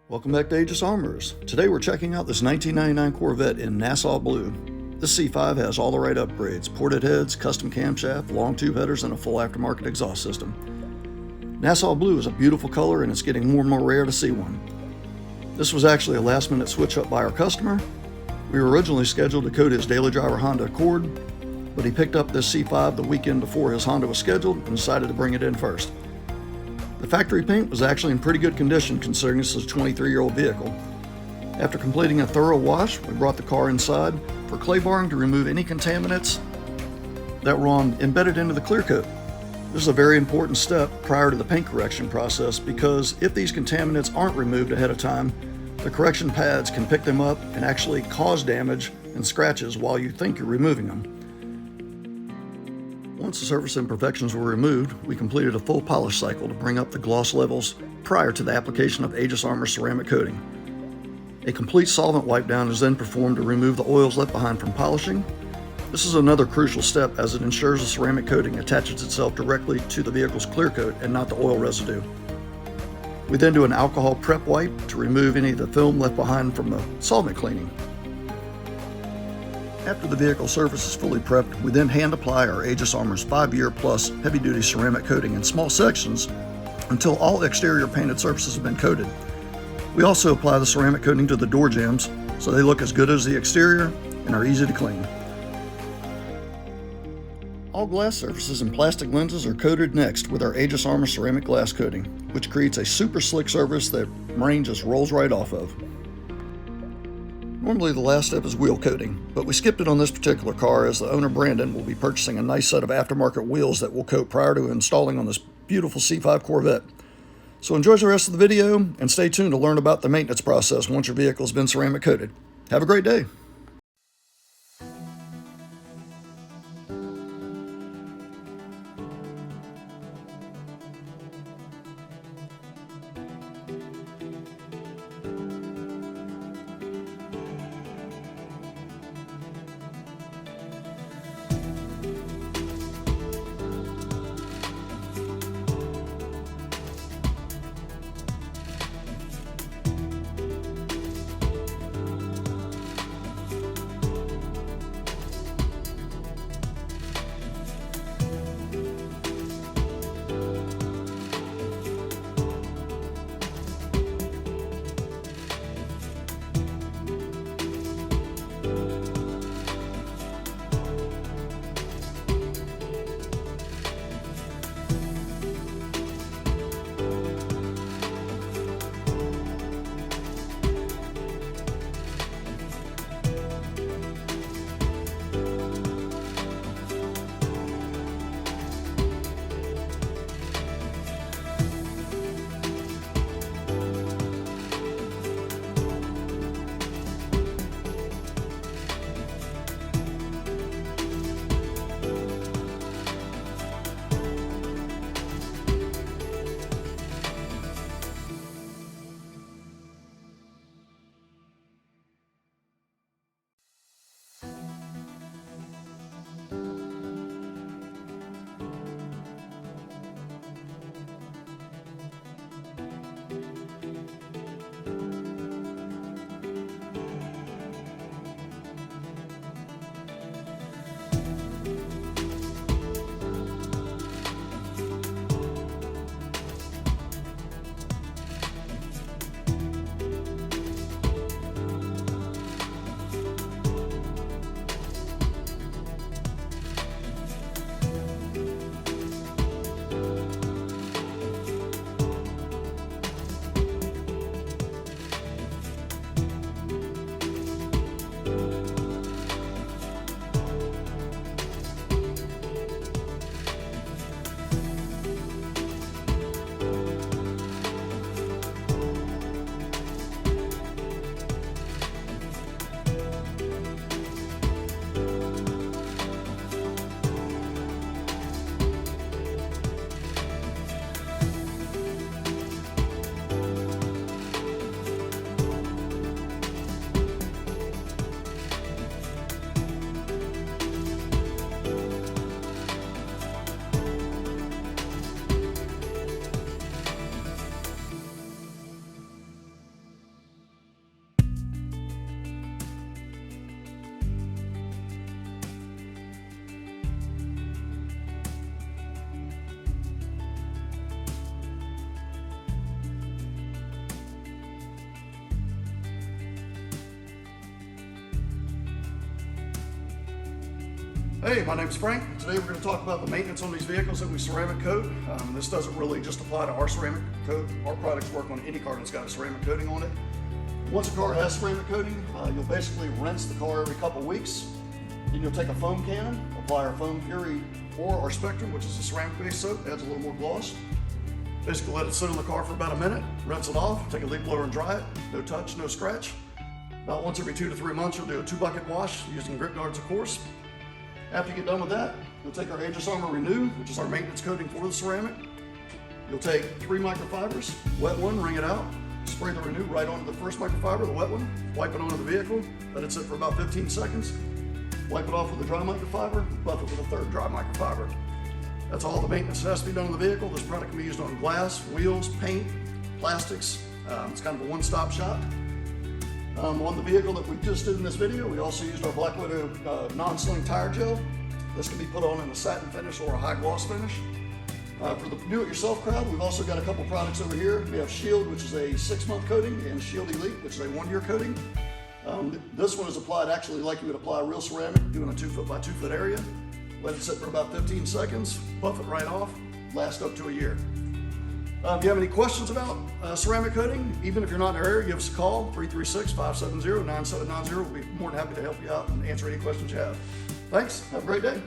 Welcome back to Aegis Armors. Today we're checking out this 1999 Corvette in Nassau Blue. This C5 has all the right upgrades: ported heads, custom camshaft, long tube headers, and a full aftermarket exhaust system. Nassau Blue is a beautiful color and it's getting more and more rare to see one. This was actually a last minute switch up by our customer. We were originally scheduled to coat his daily driver Honda Accord, but he picked up this C5 the weekend before his Honda was scheduled and decided to bring it in first. The factory paint was actually in pretty good condition considering this is a 23-year-old vehicle. After completing a thorough wash, we brought the car inside for clay barring to remove any contaminants that were embedded into the clear coat. This is a very important step prior to the paint correction process because if these contaminants aren't removed ahead of time, the correction pads can pick them up and actually cause damage and scratches while you think you're removing them. Once the surface imperfections were removed, we completed a full polish cycle to bring up the gloss levels prior to the application of Aegis Armors ceramic coating. A complete solvent wipe down is then performed to remove the oils left behind from polishing. This is another crucial step as it ensures the ceramic coating attaches itself directly to the vehicle's clear coat and not the oil residue. We then do an alcohol prep wipe to remove any of the film left behind from the solvent cleaning. After the vehicle surface is fully prepped, we then hand apply our Aegis Armors 5-year plus heavy-duty ceramic coating in small sections until all exterior painted surfaces have been coated. We also apply the ceramic coating to the door jambs so they look as good as the exterior and are easy to clean. All glass surfaces and plastic lenses are coated next with our Aegis Armors ceramic glass coating, which creates a super slick surface that rain just rolls right off of. Normally the last step is wheel coating, but we skipped it on this particular car as the owner Brandon will be purchasing a nice set of aftermarket wheels that we'll coat prior to installing on this beautiful C5 Corvette. So enjoy the rest of the video and stay tuned to learn about the maintenance process once your vehicle has been ceramic coated. Have a great day. Hey, my name's Frank. Today we're going to talk about the maintenance on these vehicles that we ceramic coat. This doesn't really just apply to our ceramic coat. Our products work on any car that's got a ceramic coating on it. Once a car has ceramic coating, you'll basically rinse the car every couple weeks. Then you'll take a foam can, apply our Foam Fury or our Spectrum, which is a ceramic-based soap, adds a little more gloss. Basically let it sit on the car for about a minute, rinse it off, take a leaf blower and dry it. No touch, no scratch. About once every 2 to 3 months, you'll do a 2-bucket wash using grip guards, of course. After you get done with that, you'll take our Aegis Armor Renew, which is our maintenance coating for the ceramic. You'll take 3 microfibers, wet one, wring it out, spray the Renew right onto the first microfiber, the wet one, wipe it onto the vehicle, let it sit for about 15 seconds, wipe it off with a dry microfiber, buff it with a third dry microfiber. That's all the maintenance that has to be done on the vehicle. This product can be used on glass, wheels, paint, plastics. It's kind of a one-stop shop. On the vehicle that we just did in this video, we also used our Black Widow non-sling tire gel. This can be put on in a satin finish or a high gloss finish. For the do-it-yourself crowd, we've also got a couple products over here. We have Shield, which is a 6-month coating, and Shield Elite, which is a 1-year coating. This one is applied actually like you would apply a real ceramic, doing a 2-foot by 2-foot area. Let it sit for about 15 seconds, buff it right off, last up to a year. If you have any questions about ceramic coating, even if you're not in our area, give us a call, 336-570-9790. We'll be more than happy to help you out and answer any questions you have. Thanks, have a great day.